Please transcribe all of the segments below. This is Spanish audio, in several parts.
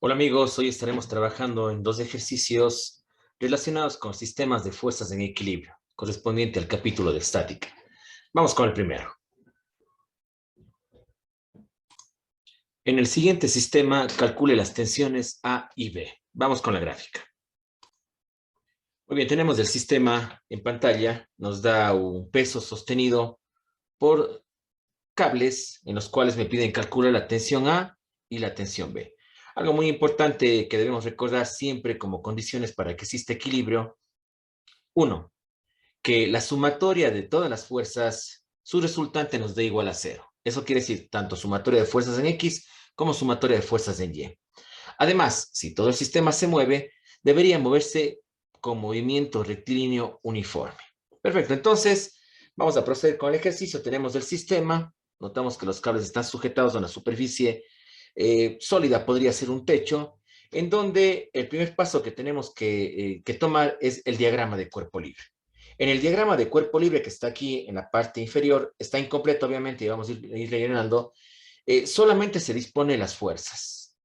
Hola amigos, hoy estaremos trabajando en dos ejercicios relacionados con sistemas de fuerzas en equilibrio, correspondiente al capítulo de estática. Vamos con el primero. En el siguiente sistema, calcule las tensiones A y B. Vamos con la gráfica. Muy bien, tenemos el sistema en pantalla, nos da un peso sostenido por cables en los cuales me piden calcular la tensión A y la tensión B. Algo muy importante que debemos recordar siempre como condiciones para que exista equilibrio. Uno, que la sumatoria de todas las fuerzas, su resultante nos dé igual a cero. Eso quiere decir tanto sumatoria de fuerzas en X como sumatoria de fuerzas en Y. Además, si todo el sistema se mueve, debería moverse con movimiento rectilíneo uniforme. Perfecto, entonces vamos a proceder con el ejercicio. Tenemos el sistema, notamos que los cables están sujetados a una superficie sólida, podría ser un techo, en donde el primer paso que tenemos que tomar es el diagrama de cuerpo libre. En el diagrama de cuerpo libre que está aquí en la parte inferior, está incompleto obviamente y vamos a ir rellenando, solamente se dispone las fuerzas.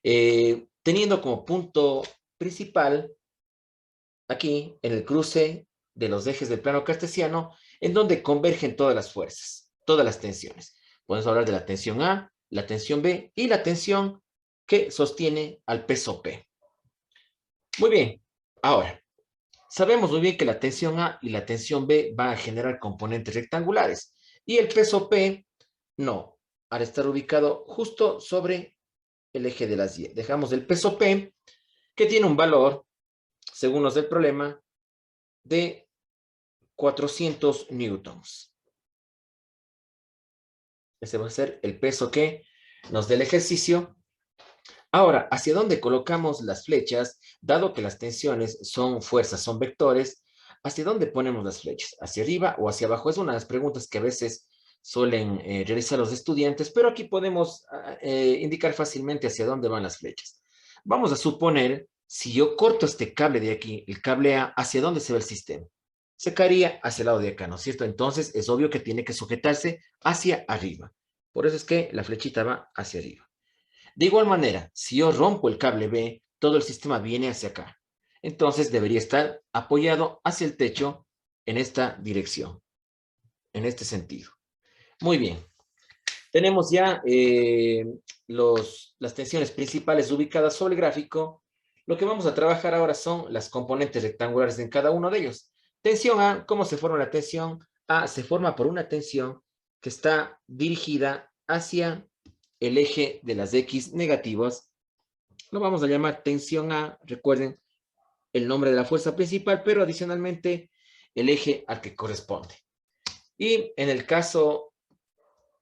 Teniendo como punto principal aquí en el cruce de los ejes del plano cartesiano, en donde convergen todas las fuerzas, todas las tensiones. Podemos hablar de la tensión A, la tensión B y la tensión que sostiene al peso P. Muy bien, ahora, sabemos muy bien que la tensión A y la tensión B van a generar componentes rectangulares y el peso P no, al estar ubicado justo sobre el eje de las Y. Dejamos el peso P, que tiene un valor, según nos del problema, de 400 newtons. Ese va a ser el peso que nos dé el ejercicio. Ahora, ¿hacia dónde colocamos las flechas? Dado que las tensiones son fuerzas, son vectores, ¿hacia dónde ponemos las flechas? ¿Hacia arriba o hacia abajo? Es una de las preguntas que a veces suelen realizar los estudiantes, pero aquí podemos indicar fácilmente hacia dónde van las flechas. Vamos a suponer, si yo corto este cable de aquí, el cable A, ¿hacia dónde se va el sistema? Se caería hacia el lado de acá, ¿no es cierto? Entonces es obvio que tiene que sujetarse hacia arriba. Por eso es que la flechita va hacia arriba. De igual manera, si yo rompo el cable B, todo el sistema viene hacia acá. Entonces debería estar apoyado hacia el techo en esta dirección, en este sentido. Muy bien. Tenemos ya las tensiones principales ubicadas sobre el gráfico. Lo que vamos a trabajar ahora son las componentes rectangulares en cada uno de ellos. Tensión A, ¿cómo se forma la tensión? A se forma por una tensión que está dirigida hacia el eje de las X negativas. Lo vamos a llamar tensión A, recuerden el nombre de la fuerza principal, pero adicionalmente el eje al que corresponde. Y en el caso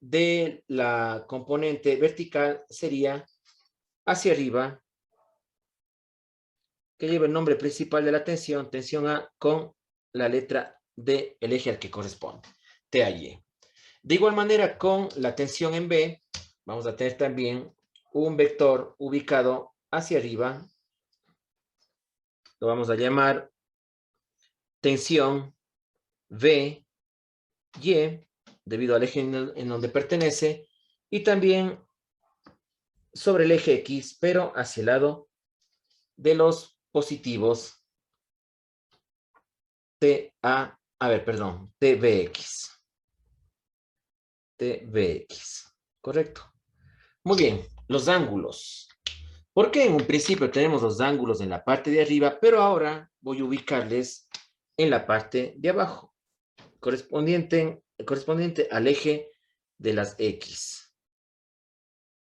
de la componente vertical sería hacia arriba, que lleva el nombre principal de la tensión, tensión A, con la letra D, el eje al que corresponde, T a Y. De igual manera, con la tensión en B, vamos a tener también un vector ubicado hacia arriba, lo vamos a llamar tensión V, Y, debido al eje en donde pertenece, y también sobre el eje X, pero hacia el lado de los positivos TVX. TVX, ¿correcto? Muy bien, los ángulos. ¿Por qué en un principio tenemos los ángulos en la parte de arriba, pero ahora voy a ubicarles en la parte de abajo, correspondiente al eje de las X?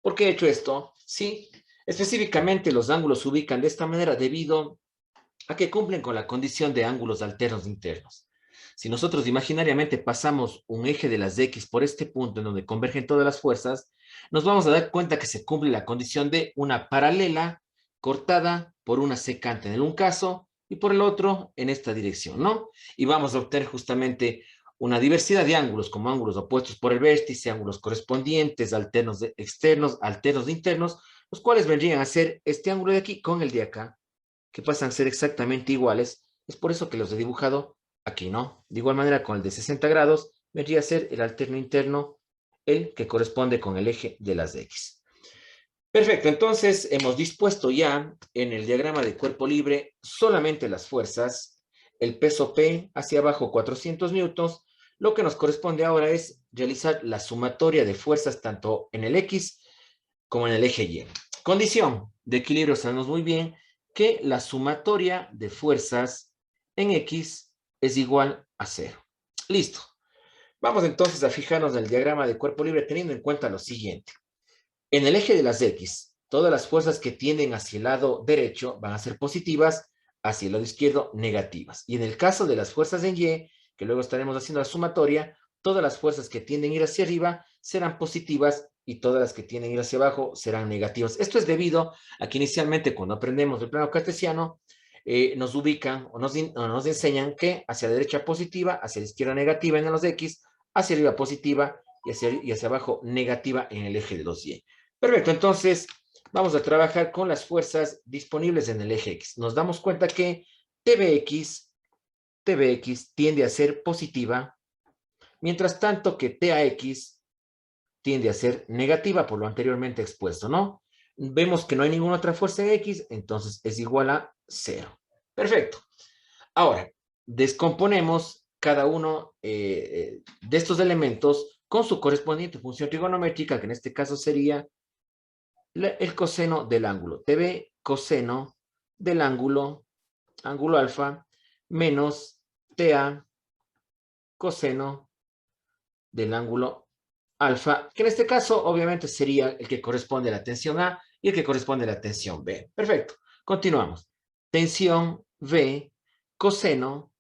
¿Por qué he hecho esto? Sí, específicamente los ángulos se ubican de esta manera debido a que cumplen con la condición de ángulos alternos internos. Si nosotros imaginariamente pasamos un eje de las X por este punto en donde convergen todas las fuerzas, nos vamos a dar cuenta que se cumple la condición de una paralela cortada por una secante en un caso y por el otro en esta dirección, ¿no? Y vamos a obtener justamente una diversidad de ángulos, como ángulos opuestos por el vértice, ángulos correspondientes, alternos de externos, alternos de internos, los cuales vendrían a ser este ángulo de aquí con el de acá, que pasan a ser exactamente iguales. Es por eso que los he dibujado aquí, ¿no? De igual manera, con el de 60 grados, vendría a ser el alterno interno, el que corresponde con el eje de las X. Perfecto, entonces hemos dispuesto ya en el diagrama de cuerpo libre solamente las fuerzas, el peso P hacia abajo 400 newtons. Lo que nos corresponde ahora es realizar la sumatoria de fuerzas tanto en el X como en el eje Y. Condición de equilibrio, sabemos muy bien que la sumatoria de fuerzas en X es igual a 0. Listo. Vamos entonces a fijarnos en el diagrama de cuerpo libre teniendo en cuenta lo siguiente. En el eje de las X, todas las fuerzas que tienden hacia el lado derecho van a ser positivas, hacia el lado izquierdo negativas. Y en el caso de las fuerzas en Y, que luego estaremos haciendo la sumatoria, todas las fuerzas que tienden a ir hacia arriba serán positivas y todas las que tienden a ir hacia abajo serán negativas. Esto es debido a que inicialmente cuando aprendemos el plano cartesiano, nos ubican o nos enseñan que hacia la derecha positiva, hacia la izquierda negativa en los X, hacia arriba positiva y hacia abajo negativa en el eje de los Y. Perfecto, entonces vamos a trabajar con las fuerzas disponibles en el eje X. Nos damos cuenta que TBX tiende a ser positiva, mientras tanto que TAX tiende a ser negativa por lo anteriormente expuesto, ¿no? Vemos que no hay ninguna otra fuerza en X, entonces es igual a 0. Perfecto. Ahora, descomponemos cada uno de estos elementos con su correspondiente función trigonométrica, que en este caso sería el coseno del ángulo. TV coseno del ángulo alfa, menos TA coseno del ángulo alfa, que en este caso obviamente sería el que corresponde a la tensión A y el que corresponde a la tensión B. Perfecto. Continuamos. Tensión V, coseno,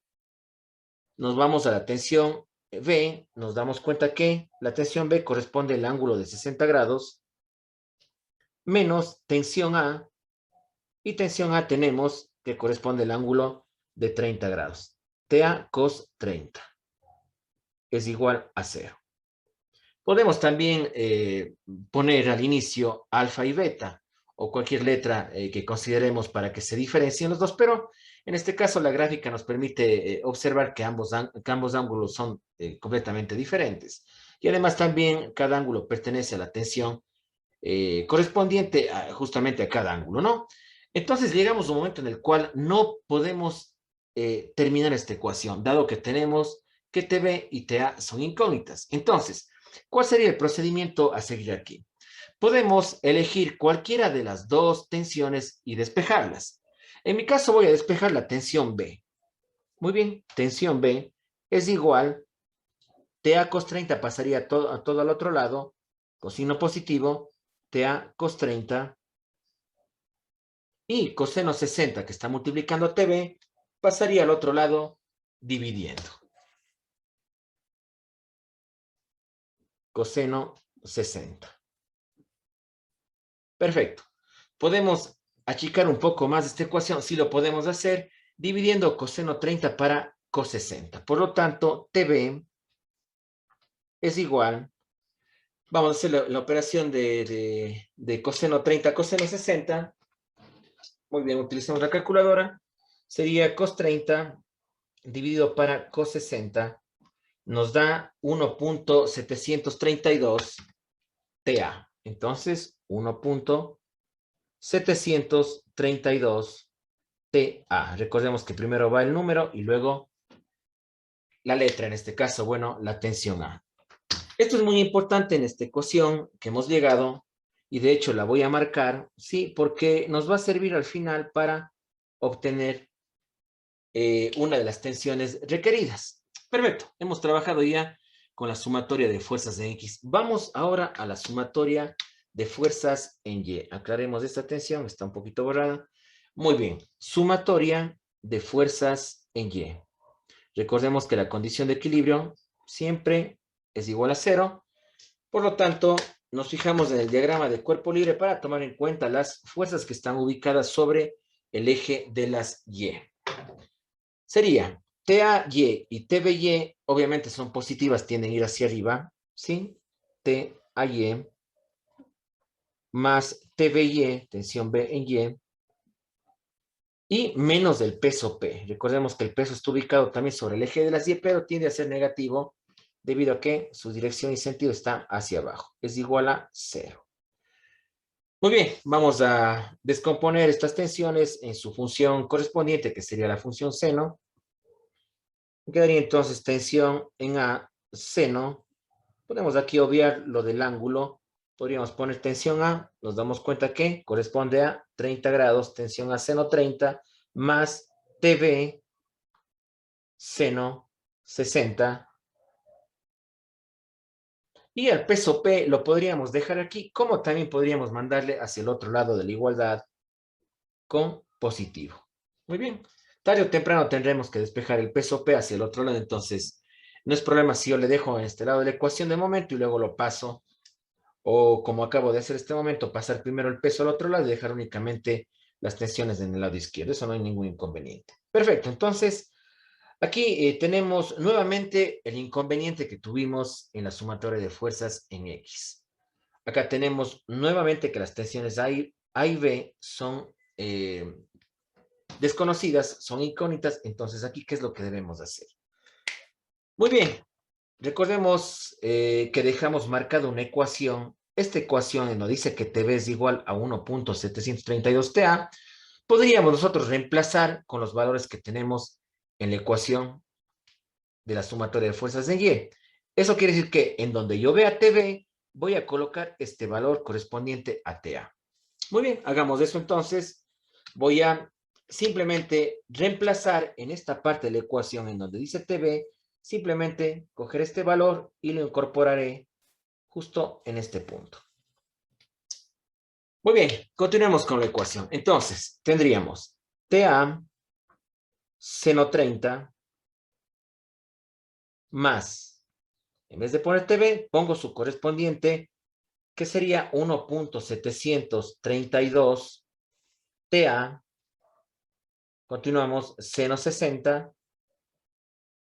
nos vamos a la tensión B, nos damos cuenta que la tensión B corresponde al ángulo de 60 grados, menos tensión A, y tensión A tenemos que corresponde al ángulo de 30 grados. TA cos 30 es igual a 0. Podemos también poner al inicio alfa y beta o cualquier letra que consideremos para que se diferencien los dos, pero en este caso la gráfica nos permite observar que ambos ángulos son completamente diferentes. Y además también cada ángulo pertenece a la tensión correspondiente justamente a cada ángulo, ¿no? Entonces llegamos a un momento en el cual no podemos terminar esta ecuación, dado que tenemos que TB y TA son incógnitas. Entonces, ¿cuál sería el procedimiento a seguir aquí? Podemos elegir cualquiera de las dos tensiones y despejarlas. En mi caso voy a despejar la tensión B. Muy bien, tensión B es igual, TA cos 30 pasaría a todo al otro lado, cosino positivo, TA cos 30 y coseno 60 que está multiplicando TV pasaría al otro lado dividiendo. Coseno 60. Perfecto. Podemos achicar un poco más esta ecuación, sí lo podemos hacer, dividiendo coseno 30 para cos 60. Por lo tanto, TV es igual, vamos a hacer la operación de coseno 30 a coseno 60. Muy bien, utilizamos la calculadora. Sería cos 30 dividido para cos 60 nos da 1.732 TA. Entonces, 1.732 TA. Recordemos que primero va el número y luego la letra, en este caso, bueno, la tensión A. Esto es muy importante en esta ecuación que hemos llegado y de hecho la voy a marcar, sí, porque nos va a servir al final para obtener una de las tensiones requeridas. Perfecto, hemos trabajado ya con la sumatoria de fuerzas en X. Vamos ahora a la sumatoria de fuerzas en Y. Aclaremos esta tensión, está un poquito borrada. Muy bien, sumatoria de fuerzas en Y. Recordemos que la condición de equilibrio siempre es igual a 0. Por lo tanto, nos fijamos en el diagrama de cuerpo libre para tomar en cuenta las fuerzas que están ubicadas sobre el eje de las Y. Sería TAY y TBY, obviamente son positivas, tienden a ir hacia arriba, ¿sí? TAY más TBY, tensión B en Y, y menos del peso P. Recordemos que el peso está ubicado también sobre el eje de las Y, pero tiende a ser negativo debido a que su dirección y sentido está hacia abajo. Es igual a 0. Muy bien, vamos a descomponer estas tensiones en su función correspondiente, que sería la función seno. Quedaría entonces tensión en A, seno. Podemos aquí obviar lo del ángulo. Podríamos poner tensión A, nos damos cuenta que corresponde a 30 grados, tensión a seno 30, más TV, seno 60. Y el peso P lo podríamos dejar aquí, como también podríamos mandarle hacia el otro lado de la igualdad con positivo. Muy bien. Tarde o temprano tendremos que despejar el peso P hacia el otro lado, entonces no es problema si yo le dejo en este lado de la ecuación de momento y luego lo paso, o como acabo de hacer este momento, pasar primero el peso al otro lado y dejar únicamente las tensiones en el lado izquierdo. Eso no hay ningún inconveniente. Perfecto, entonces aquí tenemos nuevamente el inconveniente que tuvimos en la sumatoria de fuerzas en X. Acá tenemos nuevamente que las tensiones A y B son desconocidas, son incógnitas. Entonces aquí, ¿qué es lo que debemos hacer? Muy bien, recordemos que dejamos marcada una ecuación. Esta ecuación nos dice que TV es igual a 1.732 TA. Podríamos nosotros reemplazar con los valores que tenemos en la ecuación de la sumatoria de fuerzas en Y. Eso quiere decir que en donde yo vea TV, voy a colocar este valor correspondiente a TA. Muy bien, hagamos eso entonces. Voy a simplemente reemplazar en esta parte de la ecuación en donde dice TV, simplemente coger este valor y lo incorporaré justo en este punto. Muy bien, continuemos con la ecuación. Entonces, tendríamos TA seno 30 más, en vez de poner TV, pongo su correspondiente, que sería 1.732 TA. Continuamos, seno 60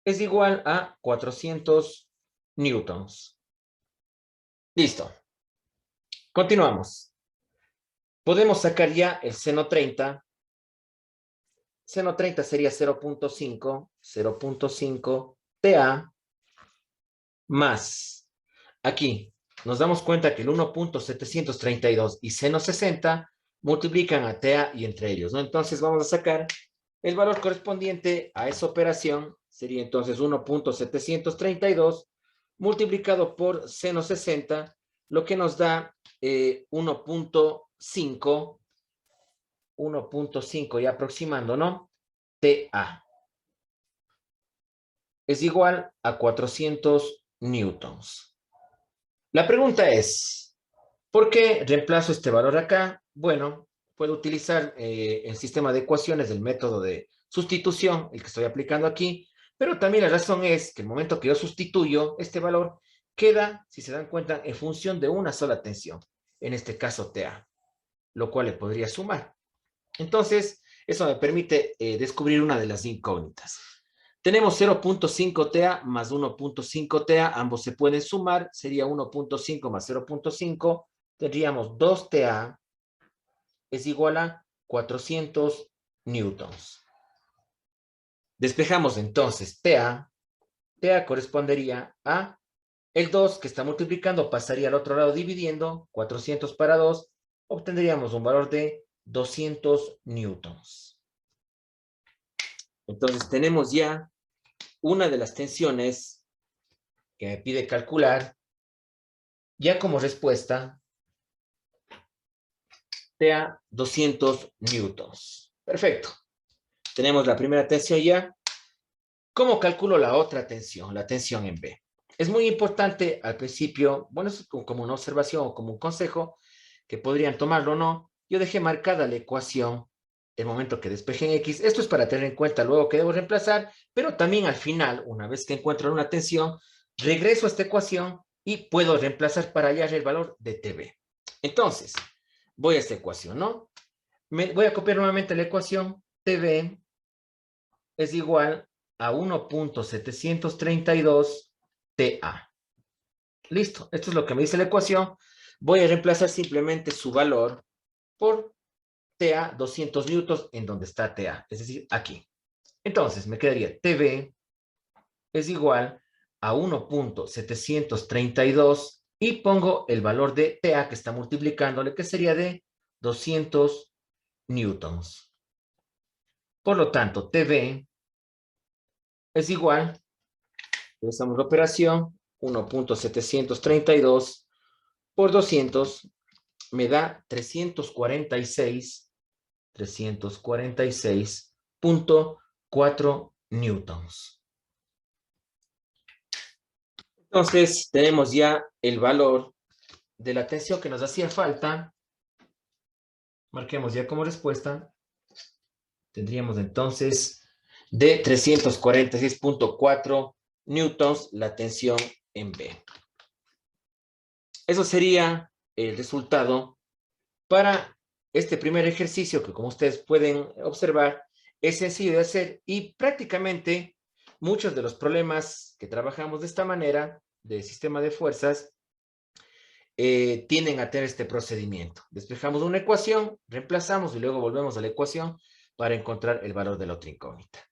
es igual a 400 newtons. Listo. Continuamos. Podemos sacar ya el seno 30. Seno 30 sería 0.5 TA más. Aquí nos damos cuenta que el 1.732 y seno 60 multiplican a TA y entre ellos, ¿no? Entonces vamos a sacar el valor correspondiente a esa operación. Sería entonces 1.732 multiplicado por seno 60, lo que nos da 1.5 y aproximando, ¿no? TA es igual a 400 newtons. La pregunta es, ¿por qué reemplazo este valor acá? Bueno, puedo utilizar el sistema de ecuaciones del método de sustitución, el que estoy aplicando aquí, pero también la razón es que el momento que yo sustituyo este valor, queda, si se dan cuenta, en función de una sola tensión, en este caso TA, lo cual le podría sumar. Entonces, eso me permite descubrir una de las incógnitas. Tenemos 0.5 TA más 1.5 TA, ambos se pueden sumar, sería 1.5 más 0.5, tendríamos 2 TA es igual a 400 newtons. Despejamos entonces TA, TA correspondería a el 2 que está multiplicando, pasaría al otro lado dividiendo, 400 para 2, obtendríamos un valor de 200 newtons. Entonces tenemos ya una de las tensiones que me pide calcular, ya como respuesta, TA 200 newtons. Perfecto. Tenemos la primera tensión ya. ¿Cómo calculo la otra tensión? La tensión en B. Es muy importante al principio, bueno, es como una observación o como un consejo, que podrían tomarlo o no. Yo dejé marcada la ecuación el momento que despeje en X. Esto es para tener en cuenta luego que debo reemplazar, pero también al final, una vez que encuentro una tensión, regreso a esta ecuación y puedo reemplazar para hallar el valor de TV. Entonces, voy a esta ecuación, ¿no? Voy a copiar nuevamente la ecuación. TV es igual a 1.732 TA. Listo, esto es lo que me dice la ecuación. Voy a reemplazar simplemente su valor por TA 200 newtons en donde está TA, es decir, aquí. Entonces me quedaría TV es igual a 1.732 y pongo el valor de TA que está multiplicándole, que sería de 200 newtons. Por lo tanto, TV es igual, realizamos la operación, 1.732 por 200 me da 346.4 newtons. Entonces, tenemos ya el valor de la tensión que nos hacía falta. Marquemos ya como respuesta. Tendríamos entonces de 346.4 newtons la tensión en B. Eso sería el resultado para este primer ejercicio que, como ustedes pueden observar, es sencillo de hacer y prácticamente muchos de los problemas que trabajamos de esta manera de sistema de fuerzas tienden a tener este procedimiento. Despejamos una ecuación, reemplazamos y luego volvemos a la ecuación para encontrar el valor de la otra incógnita.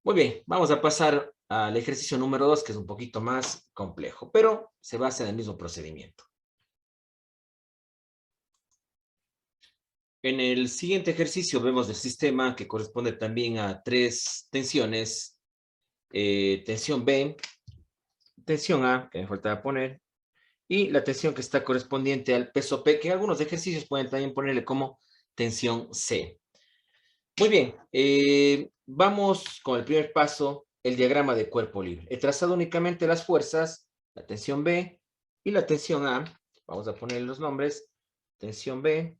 Muy bien, vamos a pasar al ejercicio número 2, que es un poquito más complejo, pero se basa en el mismo procedimiento. En el siguiente ejercicio vemos el sistema que corresponde también a 3 tensiones. Tensión B, tensión A, que me faltaba poner, y la tensión que está correspondiente al peso P, que en algunos ejercicios pueden también ponerle como tensión C. Muy bien, vamos con el primer paso, el diagrama de cuerpo libre. He trazado únicamente las fuerzas, la tensión B y la tensión A. Vamos a poner los nombres, tensión B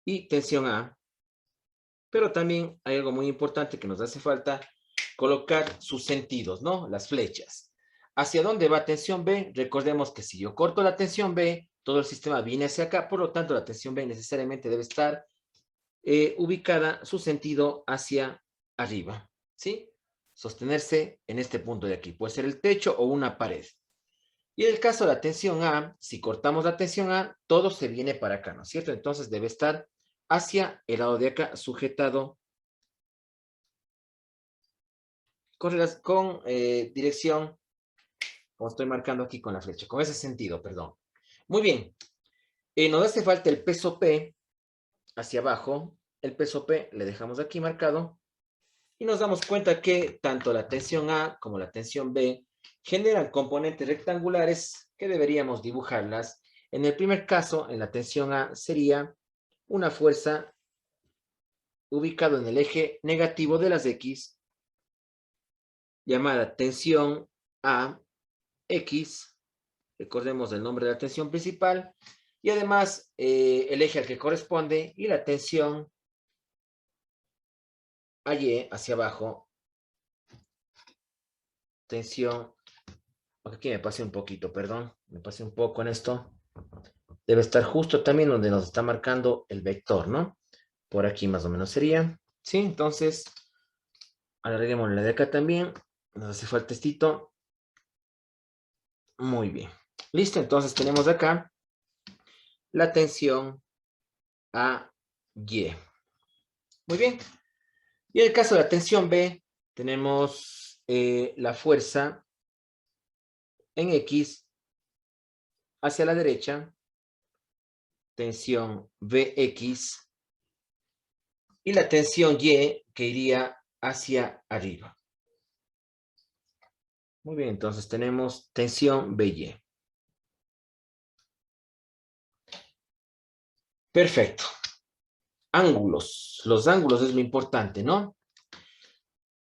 y tensión A. Pero también hay algo muy importante que nos hace falta, colocar sus sentidos, ¿no? Las flechas. ¿Hacia dónde va tensión B? Recordemos que si yo corto la tensión B, todo el sistema viene hacia acá, por lo tanto la tensión B necesariamente debe estar ubicada su sentido hacia arriba, ¿sí? Sostenerse en este punto de aquí. Puede ser el techo o una pared. Y en el caso de la tensión A, si cortamos la tensión A, todo se viene para acá, ¿no es cierto? Entonces debe estar hacia el lado de acá, sujetado con dirección, como estoy marcando aquí con la flecha, con ese sentido, perdón. Muy bien. Nos hace falta el peso P hacia abajo. El peso P le dejamos aquí marcado. Y nos damos cuenta que tanto la tensión A como la tensión B generan componentes rectangulares que deberíamos dibujarlas. En el primer caso, en la tensión A, sería una fuerza ubicada en el eje negativo de las X, llamada tensión AX. Recordemos el nombre de la tensión principal. Y además, el eje al que corresponde y la tensión AY hacia abajo. Tensión. Aquí me pasé un poquito, perdón. Me pasé un poco en esto. Debe estar justo también donde nos está marcando el vector, ¿no? Por aquí más o menos sería. Sí, entonces, alarguemos la de acá también. Nos hace falta estito. Muy bien. Listo, entonces tenemos acá la tensión AY. Muy bien. Y en el caso de la tensión B, tenemos la fuerza en X hacia la derecha, tensión VX, y la tensión Y que iría hacia arriba. Muy bien, entonces tenemos tensión BY. Perfecto. Ángulos. Los ángulos es lo importante, ¿no?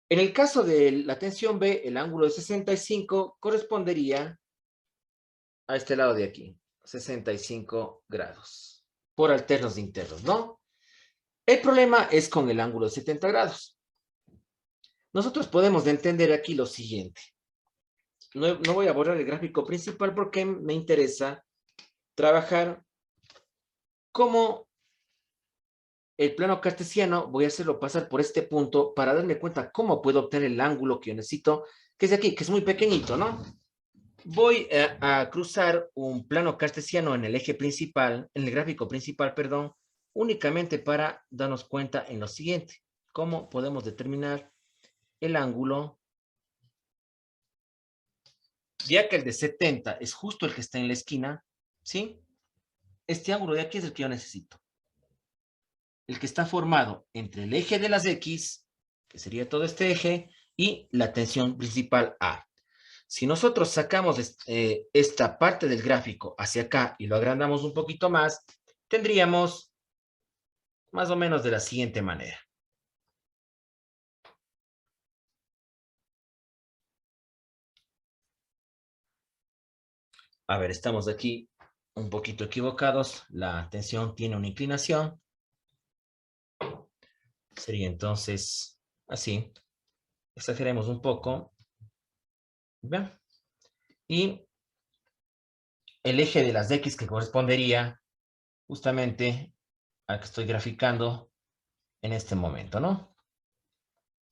En el caso de la tensión B, el ángulo de 65 correspondería a este lado de aquí, 65 grados, por alternos de internos, ¿no? El problema es con el ángulo de 70 grados. Nosotros podemos entender aquí lo siguiente. No voy a borrar el gráfico principal porque me interesa trabajar como el plano cartesiano. Voy a hacerlo pasar por este punto para darme cuenta cómo puedo obtener el ángulo que yo necesito, que es de aquí, que es muy pequeñito, ¿no? Voy a cruzar un plano cartesiano en el eje principal, en el gráfico principal, perdón, únicamente para darnos cuenta en lo siguiente. ¿Cómo podemos determinar el ángulo ya que el de 70 es justo el que está en la esquina, ¿sí? Este ángulo de aquí es el que yo necesito. El que está formado entre el eje de las X, que sería todo este eje, y la tensión principal A. Si nosotros sacamos esta parte del gráfico hacia acá y lo agrandamos un poquito más, tendríamos más o menos de la siguiente manera. A ver, estamos aquí un poquito equivocados. La tensión tiene una inclinación. Sería entonces así. Exageremos un poco. ¿Ven? Y el eje de las X que correspondería justamente al que estoy graficando en este momento, ¿no?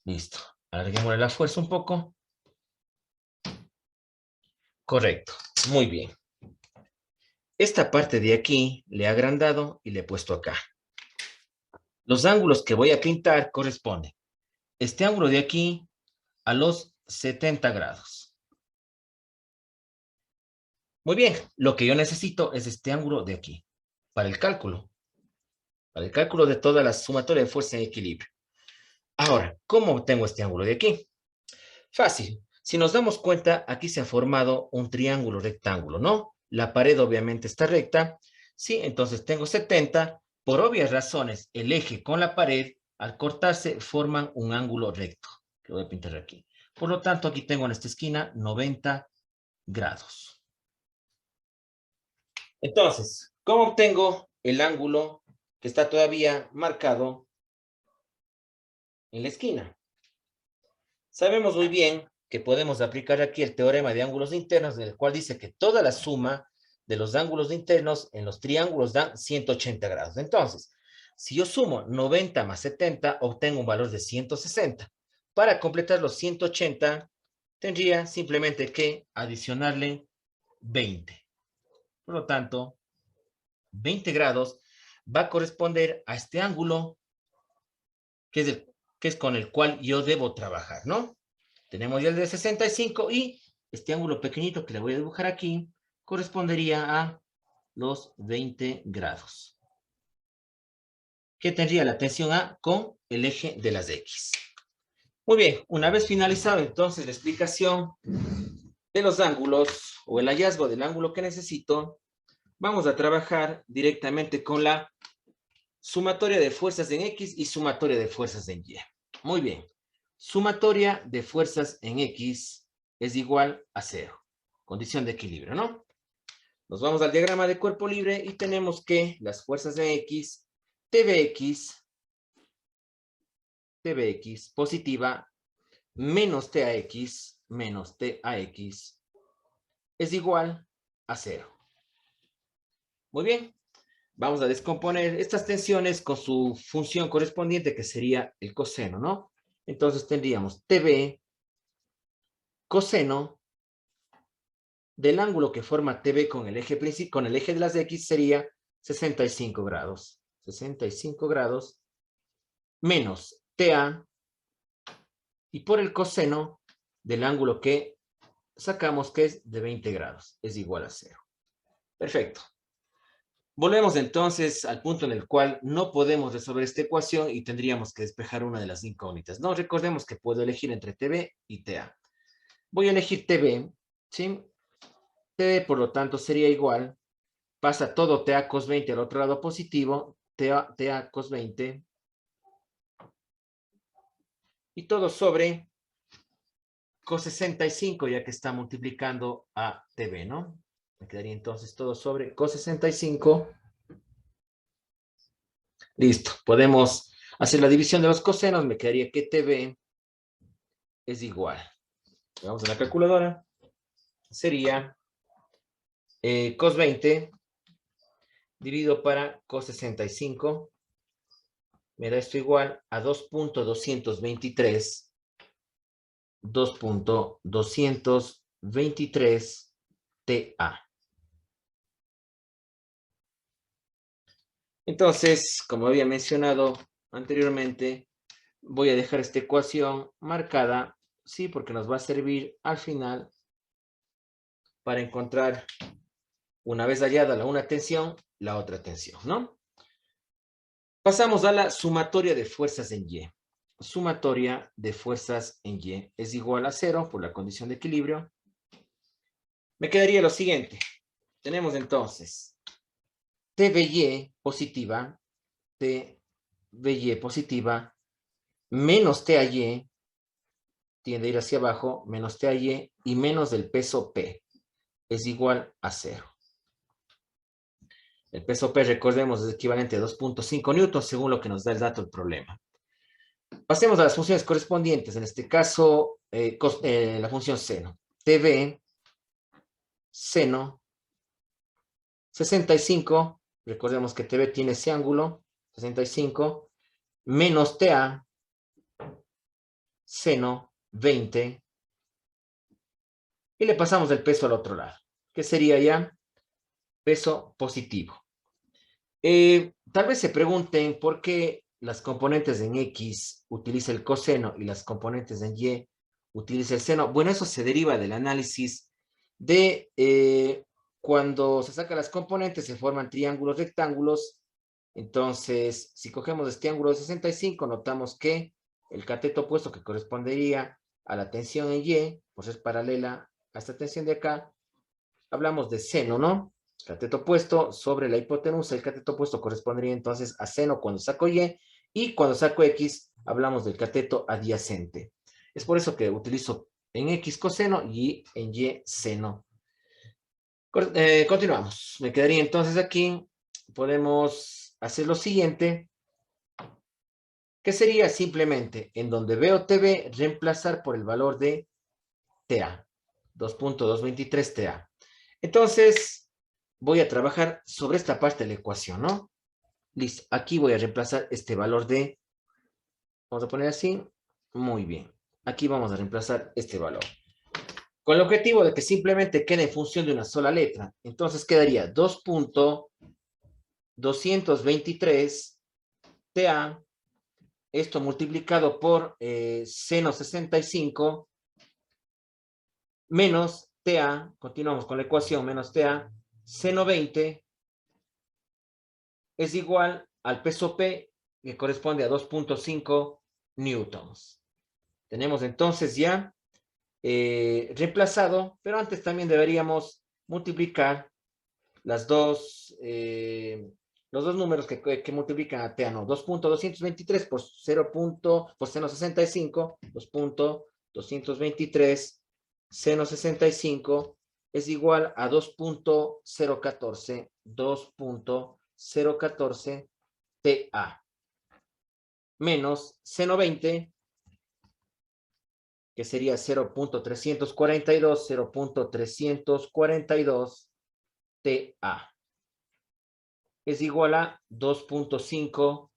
Listo. Alarguémosle la fuerza un poco. Correcto. Muy bien. Esta parte de aquí le he agrandado y le he puesto acá. Los ángulos que voy a pintar corresponden. Este ángulo de aquí a los 70 grados. Muy bien. Lo que yo necesito es este ángulo de aquí. Para el cálculo. Para el cálculo de toda la sumatoria de fuerza en equilibrio. Ahora, ¿cómo obtengo este ángulo de aquí? Fácil. Si nos damos cuenta, aquí se ha formado un triángulo rectángulo, ¿no? La pared obviamente está recta. Sí, entonces tengo 70. Por obvias razones, el eje con la pared, al cortarse, forman un ángulo recto, que voy a pintar aquí. Por lo tanto, aquí tengo en esta esquina 90 grados. Entonces, ¿cómo obtengo el ángulo que está todavía marcado en la esquina? Sabemos muy bien que podemos aplicar aquí el teorema de ángulos internos, en el cual dice que toda la suma de los ángulos internos en los triángulos dan 180 grados. Entonces, si yo sumo 90 más 70, obtengo un valor de 160. Para completar los 180, tendría simplemente que adicionarle 20. Por lo tanto, 20 grados va a corresponder a este ángulo que es con el cual yo debo trabajar, ¿no? Tenemos ya el de 65 y este ángulo pequeñito que le voy a dibujar aquí correspondería a los 20 grados. ¿Qué tendría la tensión A con el eje de las X? Muy bien, una vez finalizado entonces la explicación de los ángulos o el hallazgo del ángulo que necesito, vamos a trabajar directamente con la sumatoria de fuerzas en X y sumatoria de fuerzas en Y. Muy bien. Sumatoria de fuerzas en X es igual a 0. Condición de equilibrio, ¿no? Nos vamos al diagrama de cuerpo libre y tenemos que las fuerzas en X, TBX positiva, menos TAX, menos TAX, es igual a 0. Muy bien. Vamos a descomponer estas tensiones con su función correspondiente, que sería el coseno, ¿no? Entonces tendríamos TB coseno del ángulo que forma TB con el eje de las X sería 65 grados. 65 grados menos TA, y por el coseno del ángulo que sacamos, que es de 20 grados, es igual a 0. Perfecto. Volvemos entonces al punto en el cual no podemos resolver esta ecuación y tendríamos que despejar una de las incógnitas. No, recordemos que puedo elegir entre TB y TA. Voy a elegir TB, ¿sí? TB, por lo tanto, sería igual. Pasa todo TA cos 20 al otro lado positivo, TA cos 20. Y todo sobre cos 65, ya que está multiplicando a TB, ¿no? Me quedaría entonces todo sobre cos 65. Listo, podemos hacer la división de los cosenos. Me quedaría que TB es igual. Vamos a la calculadora. Sería cos 20 dividido para cos 65. Me da esto igual a 2.223. 2.223 TA. Entonces, como había mencionado anteriormente, voy a dejar esta ecuación marcada, sí, porque nos va a servir al final para encontrar, una vez hallada una tensión, la otra tensión, ¿no? Pasamos a la sumatoria de fuerzas en Y. Sumatoria de fuerzas en Y es igual a 0 por la condición de equilibrio. Me quedaría lo siguiente. Tenemos entonces TBY positiva, TBY positiva, menos TAY, tiende a ir hacia abajo, menos TAY, y menos del peso P, es igual a 0. El peso P, recordemos, es equivalente a 2.5 newtons, según lo que nos da el dato del problema. Pasemos a las funciones correspondientes, en este caso, la función seno. TV, seno, 65, recordemos que TV tiene ese ángulo, 65, menos TA, seno, 20, y le pasamos el peso al otro lado, que sería ya peso positivo. Tal vez se pregunten por qué las componentes en X utiliza el coseno y las componentes en Y utiliza el seno. Bueno, eso se deriva del análisis de cuando se sacan las componentes, se forman triángulos rectángulos. Entonces, si cogemos este ángulo de 65, notamos que el cateto opuesto, que correspondería a la tensión en Y, pues es paralela a esta tensión de acá, hablamos de seno, ¿no? Cateto opuesto sobre la hipotenusa. El cateto opuesto correspondería entonces a seno cuando saco y cuando saco X, hablamos del cateto adyacente. Es por eso que utilizo en X coseno y en Y seno. Continuamos. Me quedaría entonces aquí, podemos hacer lo siguiente, que sería simplemente, en donde veo TV, reemplazar por el valor de TA, 2.223 TA. Entonces, voy a trabajar sobre esta parte de la ecuación, ¿no? Listo, aquí voy a reemplazar este valor de, vamos a poner así, muy bien. Aquí vamos a reemplazar este valor, con el objetivo de que simplemente quede en función de una sola letra. Entonces quedaría 2.223 TA, esto multiplicado por seno 65, menos TA, continuamos con la ecuación, menos TA, seno 20, es igual al peso P, que corresponde a 2.5 newtons. Tenemos entonces ya reemplazado, pero antes también deberíamos multiplicar los dos números que multiplican a TA, ¿no? 2.223 por 0. Por seno 65, 2.223 seno 65 es igual a 2.014, 2.014 TA, menos seno 20, que sería 0.342, 0.342 TA. Es igual a 2.5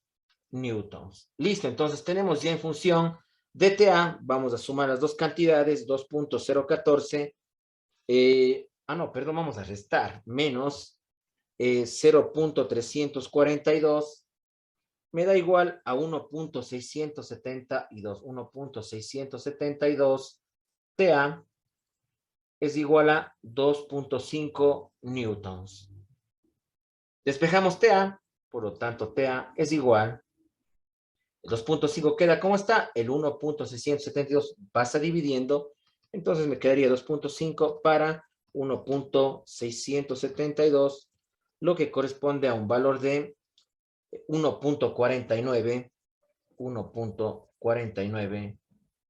newtons. Listo, entonces tenemos ya en función de TA, vamos a sumar las dos cantidades, 2.014, vamos a restar, menos 0.342, me da igual a 1.672. 1.672 TA es igual a 2.5 newtons. Despejamos TA, por lo tanto TA es igual. El 2.5 queda como está, el 1.672 pasa dividiendo, entonces me quedaría 2.5 para 1.672, lo que corresponde a un valor de 1.49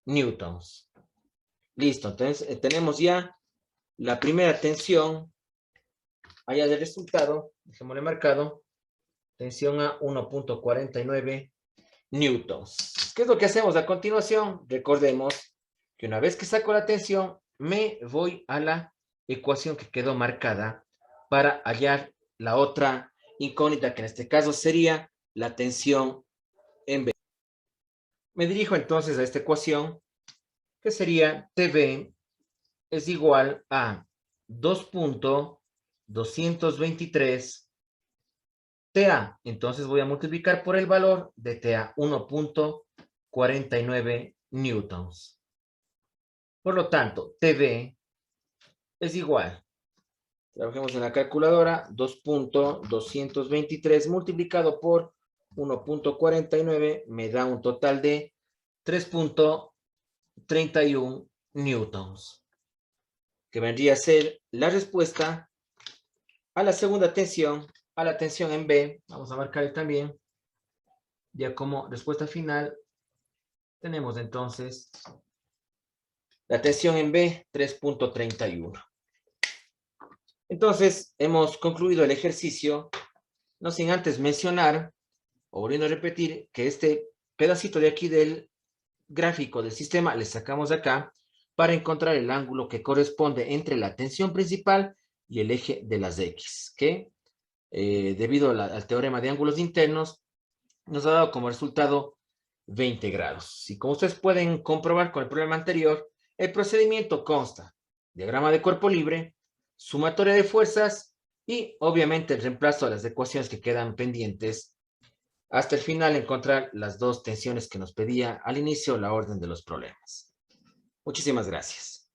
newtons. Listo, entonces tenemos ya la primera tensión, allá del resultado, dejémosle marcado, tensión a 1.49 newtons. ¿Qué es lo que hacemos a continuación? Recordemos que una vez que saco la tensión, me voy a la ecuación que quedó marcada para hallar la otra incógnita, que en este caso sería la tensión en B. Me dirijo entonces a esta ecuación, que sería TV es igual a 2.223 TA. Entonces voy a multiplicar por el valor de TA, 1.49 newtons. Por lo tanto, TV es igual Trabajemos en la calculadora. 2.223 multiplicado por 1.49 me da un total de 3.31 newtons, que vendría a ser la respuesta a la segunda tensión, a la tensión en B. Vamos a marcar también, ya como respuesta final, tenemos entonces la tensión en B, 3.31. Entonces, hemos concluido el ejercicio, no sin antes mencionar, o volviendo a repetir, que este pedacito de aquí del gráfico del sistema le sacamos acá para encontrar el ángulo que corresponde entre la tensión principal y el eje de las X, que debido al teorema de ángulos internos, nos ha dado como resultado 20 grados. Y como ustedes pueden comprobar con el problema anterior, el procedimiento consta: diagrama de cuerpo libre, sumatoria de fuerzas y obviamente el reemplazo de las ecuaciones que quedan pendientes hasta el final encontrar las dos tensiones que nos pedía al inicio la orden de los problemas. Muchísimas gracias.